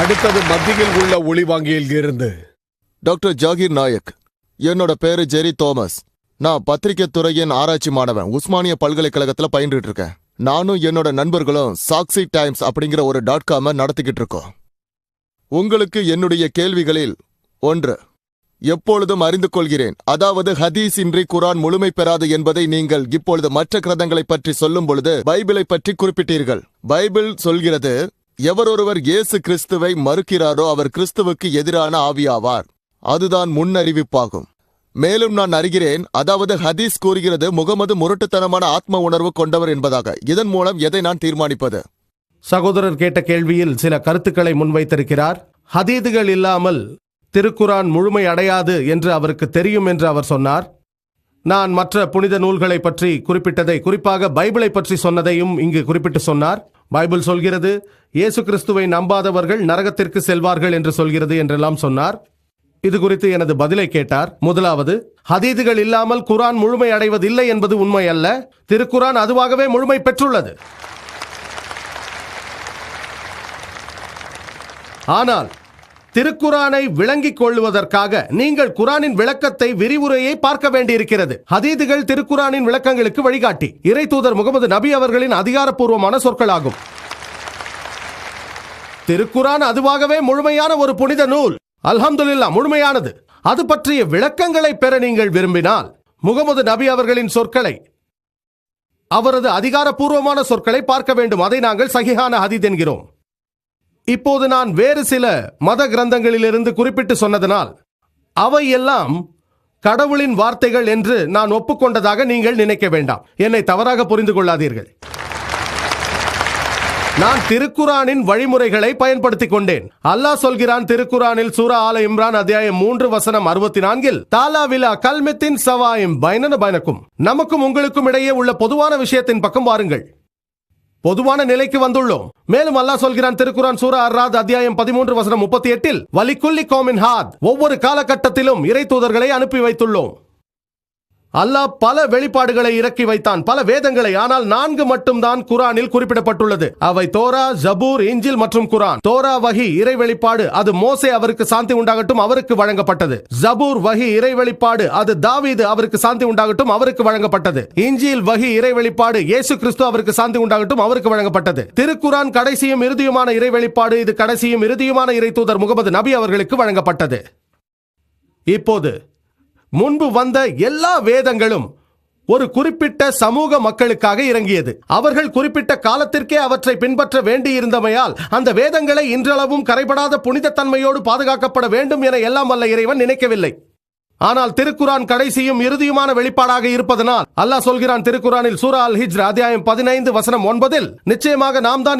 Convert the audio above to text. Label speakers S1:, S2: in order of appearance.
S1: அடுத்தது மத்தியில் உள்ள ஒளிவாங்கியில் இருந்து
S2: டாக்டர் ஜாகிர் நாயக். என்னோட பேரு ஜெரி தோமஸ். நான் பத்திரிகை துறையின் ஆராய்ச்சி மாணவன். உஸ்மானிய பல்கலைக்கழகத்துல பயின்றுட்டு இருக்கேன். நானும் என்னோட நண்பர்களும் சாக்சி டைம்ஸ் அப்படிங்கிற ஒரு .com நடத்திக்கிட்டு இருக்கோம். உங்களுக்கு என்னுடைய கேள்விகளில் ஒன்று, எப்பொழுதும் அறிந்து கொள்கிறேன், அதாவது ஹதீஸ் இன்றி குரான் முழுமை பெறாது என்பதை நீங்கள் இப்பொழுது மற்ற கிரந்தங்களை பற்றி சொல்லும் பொழுது பைபிளை பற்றி குறிப்பிட்டீர்கள். பைபிள் சொல்கிறது, எவரொருவர் இயேசு கிறிஸ்துவை மறுக்கிறாரோ அவர் கிறிஸ்துவுக்கு எதிரான ஆவியாவார். அதுதான் முன்னறிவிப்பாகும். மேலும் நான் அறிகிறேன், அதாவது ஹதீஸ் கூறுகிறது முகமது முரட்டுத்தனமான ஆத்ம உணர்வு கொண்டவர் என்பதாக. இதன் மூலம் எதை நான் தீர்மானிப்பது?
S3: சகோதரர் கேட்ட கேள்வியில் சில கருத்துக்களை முன்வைத்திருக்கிறார். ஹதீதுகள் இல்லாமல் திருக்குரான் முழுமை அடையாது என்று அவருக்கு தெரியும் என்று அவர் சொன்னார். நான் மற்ற புனித நூல்களை பற்றி குறிப்பிட்டதை, குறிப்பாக பைபிளை பற்றி சொன்னதையும் இங்கு குறிப்பிட்டு சொன்னார். பைபிள் சொல்கிறது இயேசு கிறிஸ்துவை நம்பாதவர்கள் நரகத்திற்கு செல்வார்கள் என்று சொல்கிறது என்றெல்லாம் சொன்னார். இது குறித்து எனது பதிலை கேட்டார். முதலாவது, ஹதீதுகள் இல்லாமல் குரான் முழுமை அடைவதில்லை என்பது உண்மை அல்ல. திருக்குரான் அதுவாகவே முழுமை பெற்றுள்ளது. ஆனால் திருக்குரானை விளங்கிக் கொள்வதற்காக நீங்கள் குரானின் விளக்கத்தை, விரிவுரையை பார்க்க வேண்டியிருக்கிறது. ஹதீதுகள் திருக்குரானின் விளக்கங்களுக்கு வழிகாட்டி, இறை தூதர் முகமது நபி அவர்களின் அதிகாரப்பூர்வமான சொற்களாகும். திருக்குரான் அதுவாகவே முழுமையான ஒரு புனித நூல். அல்ஹம்துலில்லாஹ், முழுமையானது. அது பற்றிய விளக்கங்களை பெற நீங்கள் விரும்பினால் முகமது நபி அவர்களின் சொற்களை, அவரது அதிகாரப்பூர்வமான சொற்களை பார்க்க வேண்டும். அதை நாங்கள் சஹீஹான ஹதீத் என்கிறோம். இப்போது நான் வேறு சில மத கிரந்தங்களிலிருந்து குறிப்பிட்டு சொன்னதனால் அவை எல்லாம் கடவுளின் வார்த்தைகள் என்று நான் ஒப்புக்கொண்டதாக நீங்கள் நினைக்க வேண்டாம். என்னை தவறாக புரிந்து கொள்ளாதீர்கள். நான் திருக்குரானின் வழிமுறைகளை பயன்படுத்திக் கொண்டேன். அல்லாஹ் சொல்கிறான் திருக்குரானில் சூரா ஆல இம்ரான் அத்தியாயம் 3 வசனம் 64, தாலா விலா கல்மெத்தின் சவாயும் பைனன பைனக்கும், நமக்கும் உங்களுக்கும் இடையே உள்ள பொதுவான விஷயத்தின் பக்கம் வாருங்கள். பொதுவான நிலைக்கு வந்துள்ளோம். மேலும் அல்லாஹ் சொல்கிறான் திருக்குரான் சூரா அர்-ராத் அத்தியாயம் 13 வசனம் 38, வலிக்குல்லி கௌமின் ஹாத், ஒவ்வொரு காலகட்டத்திலும் இறை தூதர்களை அனுப்பி வைத்துள்ளோம். அல்லாஹ் பல வெளிப்பாடுகளை இறக்கி வைத்தான், பல வேதங்களை. ஆனால் 4 மட்டும்தான் குரானில் குறிப்பிடப்பட்டுள்ளது. அவை தோரா, ஜபூர், இஞ்சில் மற்றும் குரான். தோரா வஹி, இறை வெளிப்பாடு, அது மோசே அவருக்கு சாந்தி உண்டாகட்டும் அவருக்கு வழங்கப்பட்டது. ஜபூர் வஹி, இறை வெளிப்பாடு, அது தாவீது அவருக்கு சாந்தி உண்டாகட்டும் அவருக்கு வழங்கப்பட்டது. இஞ்சில் வஹி, இறை வெளிப்பாடு, இயேசு கிறிஸ்து அவருக்கு சாந்தி உண்டாகட்டும் அவருக்கு வழங்கப்பட்டது. திருக்குரான் கடைசியும் இறுதியுமான இறை வெளிப்பாடு, இது கடைசியும் இறுதியுமான இறை தூதர் முகமது நபி அவர்களுக்கு வழங்கப்பட்டது. இப்போது முன்பு வந்த எல்லா வேதங்களும் ஒரு குறிப்பிட்ட சமூக மக்களுக்காக இறங்கியது. அவர்கள் குறிப்பிட்ட காலத்திற்கே அவற்றை பின்பற்ற வேண்டியிருந்தமையால் அந்த வேதங்களை இன்றளவும் கரைபடாத புனித தன்மையோடு பாதுகாக்கப்பட வேண்டும் என எல்லாம் வல்ல இறைவன் நினைக்கவில்லை. ஆனால் திருக்குரான் கடைசியும் இறுதியுமான வெளிப்பாடாக இருப்பதனால் அல்லாஹ் சொல்கிறான் திருக்குரானில் சூரா அல் ஹிஜ்ர் அத்தியாயம் 15 வசனம் 9, நிச்சயமாக நாம் தான்